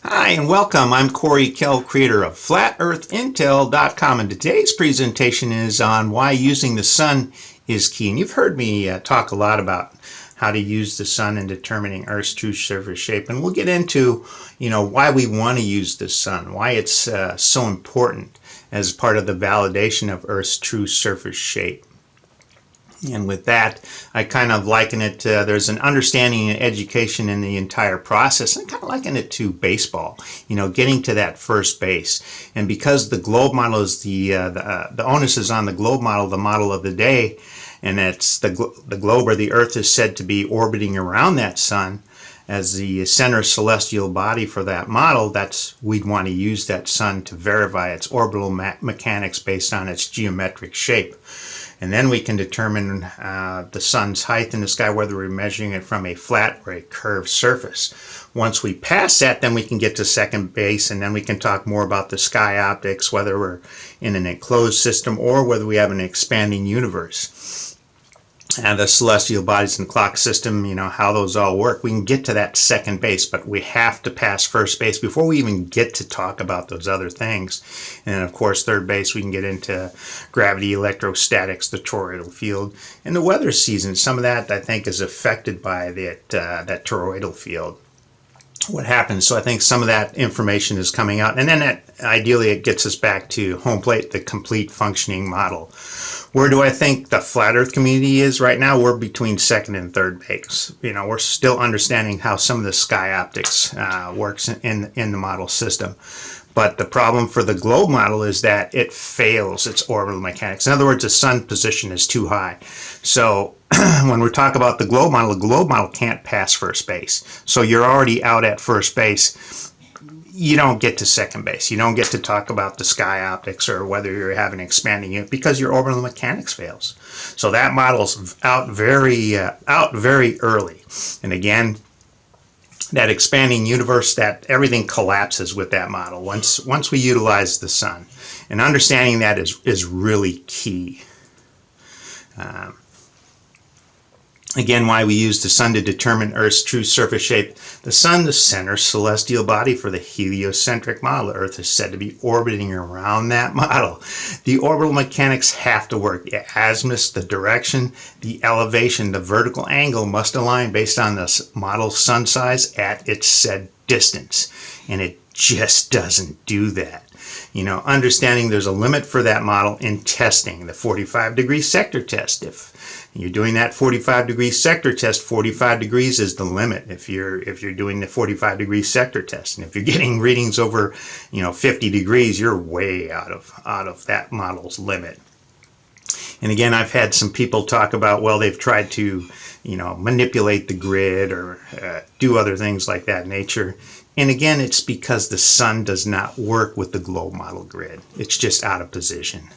Hi and welcome. I'm Corey Kell, creator of FlatEarthIntel.com, and today's presentation is on why using the sun is key. And you've heard me talk a lot about how to use the sun in determining Earth's true surface shape, and we'll get into why we want to use the sun, why it's so important as part of the validation of Earth's true surface shape. And with that, I kind of liken it to, there's an understanding and education in the entire process. I kind of liken it to baseball, getting to that first base. And because the globe model is the onus is on the globe model, the model of the day, and that's the globe or the Earth is said to be orbiting around that sun as the center celestial body for that model. We'd want to use that sun to verify its orbital mechanics based on its geometric shape. And then we can determine the sun's height in the sky, whether we're measuring it from a flat or a curved surface. Once we pass that, then we can get to second base, and then we can talk more about the sky optics, whether we're in an enclosed system or whether we have an expanding universe. And the celestial bodies and clock system, how those all work. We can get to that second base, but we have to pass first base before we even get to talk about those other things. And then, of course, third base, we can get into gravity, electrostatics, the toroidal field, and the weather season. Some of that, I think, is affected by that toroidal field. What happens? So I think some of that information is coming out, and then ideally it gets us back to home plate, the complete functioning model. Where do I think the flat Earth community is right now? We're between second and third base. We're still understanding how some of the sky optics works in the model system. But the problem for the globe model is that it fails its orbital mechanics. In other words, the sun position is too high. So when we talk about the globe model can't pass first base. So you're already out at first base. You don't get to second base. You don't get to talk about the sky optics or whether you're having expanding unit because your orbital mechanics fails. So that model's out very early. And again, that expanding universe, that everything collapses with that model once we utilize the sun. And understanding that is really key. Again, why we use the sun to determine Earth's true surface shape. The sun, the center celestial body for the heliocentric model. Earth is said to be orbiting around that model. The orbital mechanics have to work. The azimuth, the direction, the elevation, the vertical angle must align based on the model sun size at its said distance. And it just doesn't do that. Understanding there's a limit for that model in testing, the 45-degree sector test. If you're doing that 45-degree sector test, 45 degrees is the limit if you're doing the 45-degree sector test. And if you're getting readings over 50 degrees, you're way out of that model's limit. And again, I've had some people talk about, well, they've tried to manipulate the grid or do other things like that nature. And again, it's because the sun does not work with the globe model grid. It's just out of position.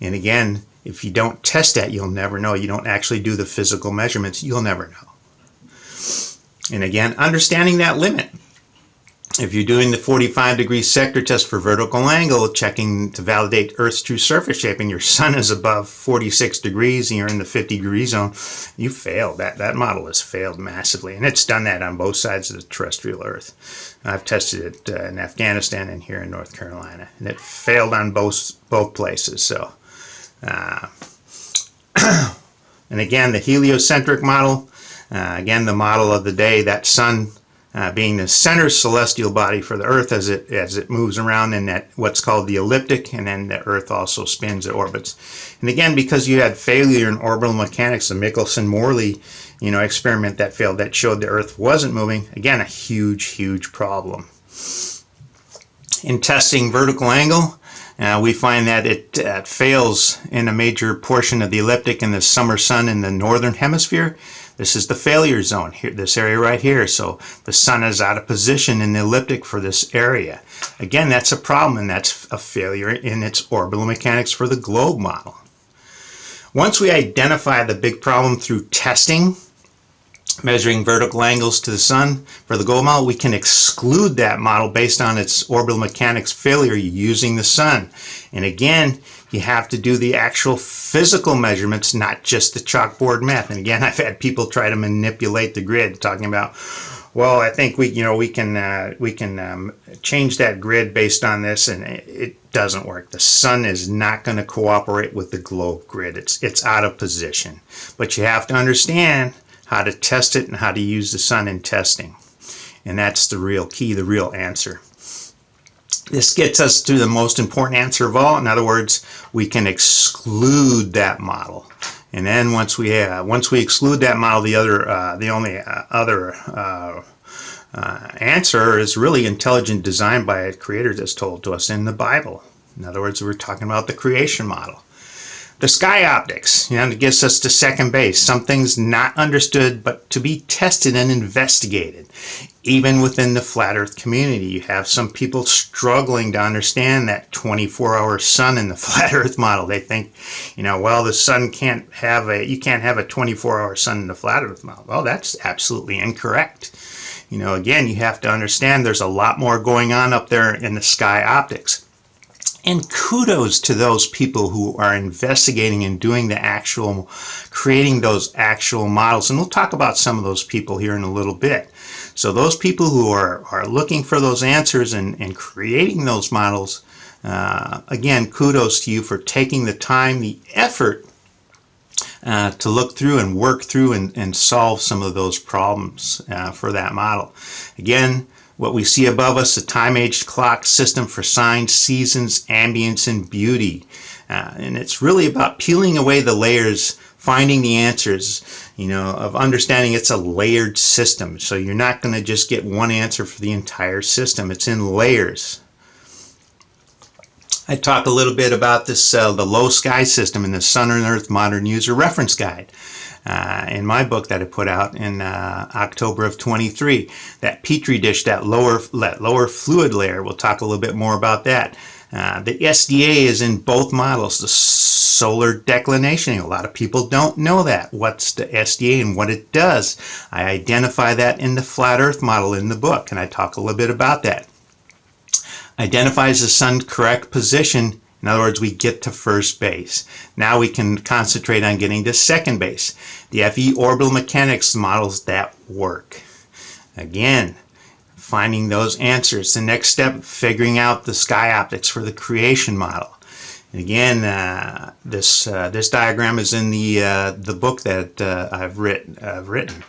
And again, if you don't test that, you'll never know. You don't actually do the physical measurements, you'll never know. And again, understanding that limit. If you're doing the 45-degree sector test for vertical angle, checking to validate Earth's true surface shape, and your sun is above 46 degrees and you're in the 50-degree zone, you failed. That model has failed massively. And it's done that on both sides of the terrestrial Earth. I've tested it in Afghanistan and here in North Carolina. And it failed on both places. So, and again, the heliocentric model, again, the model of the day, that sun being the center celestial body for the Earth as it moves around in that what's called the ecliptic, and then the Earth also spins, it orbits. And again, because you had failure in orbital mechanics, the Michelson-Morley experiment that failed, that showed the Earth wasn't moving, again, a huge problem. In testing vertical angle, we find that it fails in a major portion of the ecliptic in the summer sun in the northern hemisphere. This is the failure zone here, this area right here. So the sun is out of position in the ecliptic for this area. Again, that's a problem, and that's a failure in its orbital mechanics for the globe model. Once we identify the big problem through testing, measuring vertical angles to the sun for the globe model, we can exclude that model based on its orbital mechanics failure using the sun. And again, you have to do the actual physical measurements, not just the chalkboard math. And again, I've had people try to manipulate the grid, talking about, Well, I think we can change that grid based on this, and it doesn't work. The sun is not going to cooperate with the globe grid. It's out of position. But you have to understand how to test it and how to use the sun in testing, and that's the real key, the real answer. This gets us to the most important answer of all. In other words, we can exclude that model. And then once we exclude that model, the only other answer is really intelligent design by a creator that's told to us in the Bible. In other words, we're talking about the creation model. The sky optics, it gets us to second base. Something's not understood, but to be tested and investigated. Even within the flat earth community, you have some people struggling to understand that 24-hour sun in the flat earth model. They think, well, the sun you can't have a 24-hour sun in the flat earth model. Well, that's absolutely incorrect. Again, you have to understand there's a lot more going on up there in the sky optics. And kudos to those people who are investigating and doing creating those actual models. And we'll talk about some of those people here in a little bit. So those people who are looking for those answers and creating those models, again, kudos to you for taking the time, the effort to look through and work through and solve some of those problems for that model. Again, what we see above us, a time-aged clock system for signs, seasons, ambience, and beauty. And it's really about peeling away the layers, finding the answers, of understanding it's a layered system. So you're not going to just get one answer for the entire system. It's in layers. I talk a little bit about this, the low sky system in the Sun and Earth Modern User Reference Guide. In my book that I put out in October of 23, that petri dish, that lower fluid layer, we'll talk a little bit more about that. The SDA is in both models, the solar declination. A lot of people don't know that. What's the SDA and what it does? I identify that in the flat Earth model in the book, and I talk a little bit about that. Identifies the sun's correct position. In other words, we get to first base. Now we can concentrate on getting to second base. The FE orbital mechanics models that work. Again, finding those answers. The next step, figuring out the sky optics for the creation model. And again, this diagram is in the book that I've written.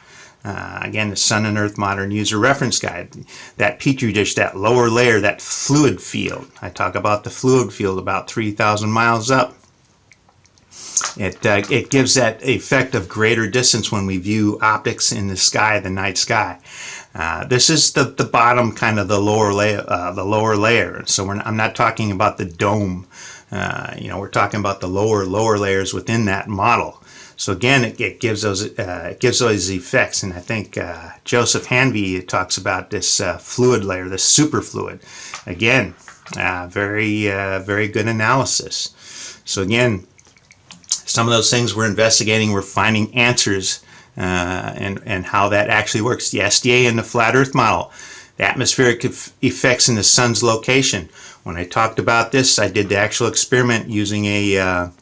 Again, the Sun and Earth Modern User Reference Guide. That petri dish, that lower layer, that fluid field. I talk about the fluid field about 3,000 miles up. It gives that effect of greater distance when we view optics in the sky, the night sky. This is the bottom, kind of the lower layer. So I'm not talking about the dome. We're talking about the lower layers within that model. So again, it gives those effects, and I think Joseph Hanvey talks about this fluid layer, this superfluid. Again, very good analysis. So again, some of those things we're investigating, we're finding answers, and how that actually works. The SDA and the flat Earth model, the atmospheric effects in the sun's location. When I talked about this, I did the actual experiment using a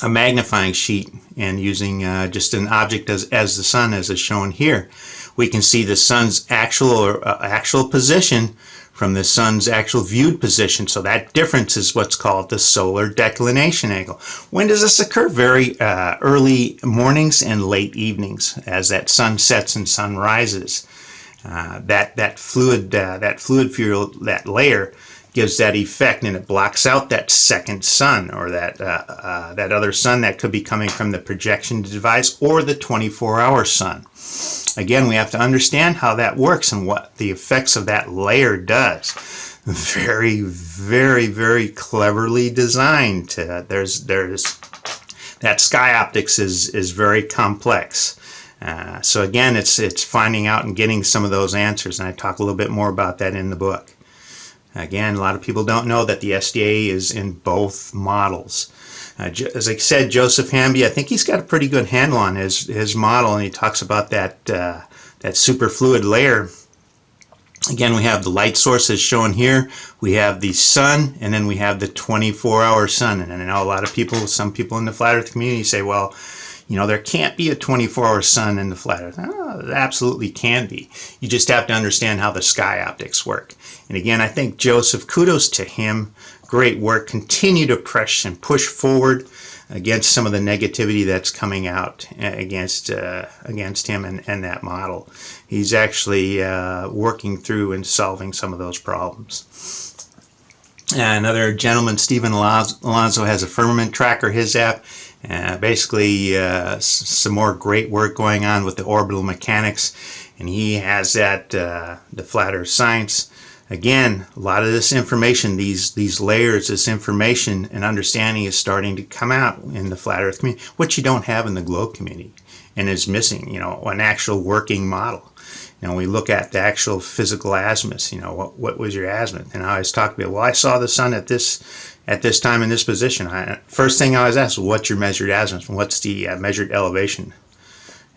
magnifying sheet and using just an object as the sun, as is shown here. We can see the sun's actual position from the sun's actual viewed position. So that difference is what's called the solar declination angle. When does this occur? Very early mornings and late evenings as that sun sets and sun rises. That fluid field, that layer, gives that effect, and it blocks out that second sun, or that other sun that could be coming from the projection device or the 24-hour sun. Again, we have to understand how that works and what the effects of that layer does. Very, very, very cleverly designed. There's that sky optics is very complex. So again, it's finding out and getting some of those answers, and I talk a little bit more about that in the book. Again, a lot of people don't know that the SDA is in both models. As I said, Joseph Hamby, I think he's got a pretty good handle on his model, and he talks about that superfluid layer. Again, we have the light sources shown here. We have the sun, and then we have the 24-hour sun. And I know a lot of people, some people in the flat earth community say, well, There can't be a 24-hour sun in the flat Earth. Oh, it absolutely can be. You just have to understand how the sky optics work. And again, I think Joseph, kudos to him. Great work. Continue to press and push forward against some of the negativity that's coming out against him and that model. He's actually working through and solving some of those problems. Another gentleman, Stephen Alonso, has a firmament tracker, his app. Basically, some more great work going on with the orbital mechanics, and he has that the Flat Earth Science. Again, a lot of this information, these layers, this information and understanding is starting to come out in the Flat Earth community, which you don't have in the globe community, and is missing, an actual working model. We look at the actual physical azimuths, what was your azimuth? And I always talk about, well, I saw the sun at this time in this position. First thing I always ask, what's your measured azimuth? What's the measured elevation?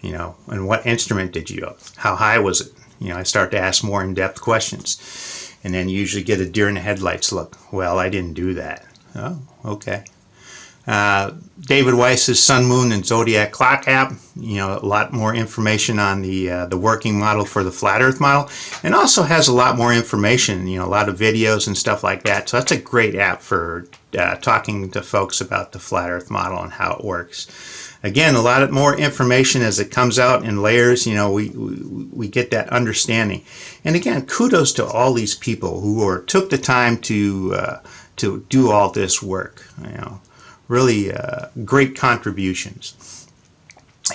And what instrument did you use? How high was it? I start to ask more in-depth questions, and then usually get a deer in the headlights look. Well, I didn't do that. Oh, okay. David Weiss's Sun, Moon, and Zodiac Clock app. A lot more information on the working model for the Flat Earth model, and also has a lot more information. A lot of videos and stuff like that. So that's a great app for talking to folks about the Flat Earth model and how it works. Again, a lot more information as it comes out in layers. We get that understanding. And again, kudos to all these people who took the time to do all this work. Really great contributions.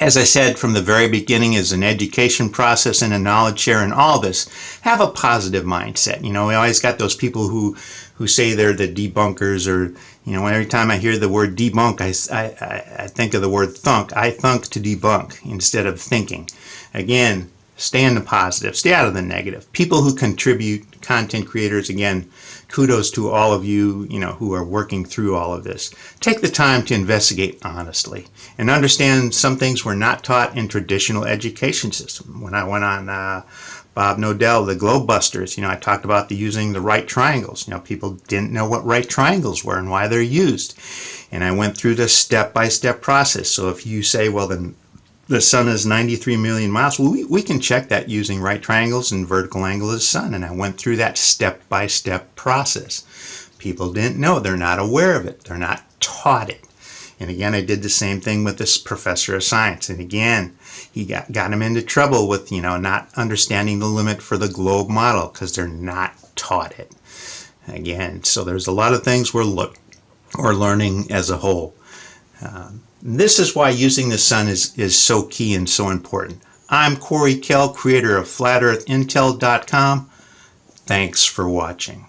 As I said from the very beginning, is an education process and a knowledge share, and all this. Have a positive mindset. We always got those people who say they're the debunkers, or every time I hear the word debunk, I think of the word thunk. I thunk to debunk instead of thinking. Again, stay in the positive, stay out of the negative. People who contribute, content creators, again, kudos to all of you, who are working through all of this. Take the time to investigate honestly and understand some things were not taught in traditional education system. When I went on Bob Nodell, the Globe Busters, I talked about using the right triangles. People didn't know what right triangles were and why they're used. And I went through the step-by-step process. So if you say, well, then the sun is 93 million miles. Well, we can check that using right triangles and vertical angle of the sun. And I went through that step-by-step process. People didn't know. They're not aware of it. They're not taught it. And again, I did the same thing with this professor of science. And again, he got him into trouble with, not understanding the limit for the globe model because they're not taught it. Again, so there's a lot of things we're learning as a whole. This is why using the sun is so key and so important. I'm Corey Kell, creator of FlatEarthIntel.com. Thanks for watching.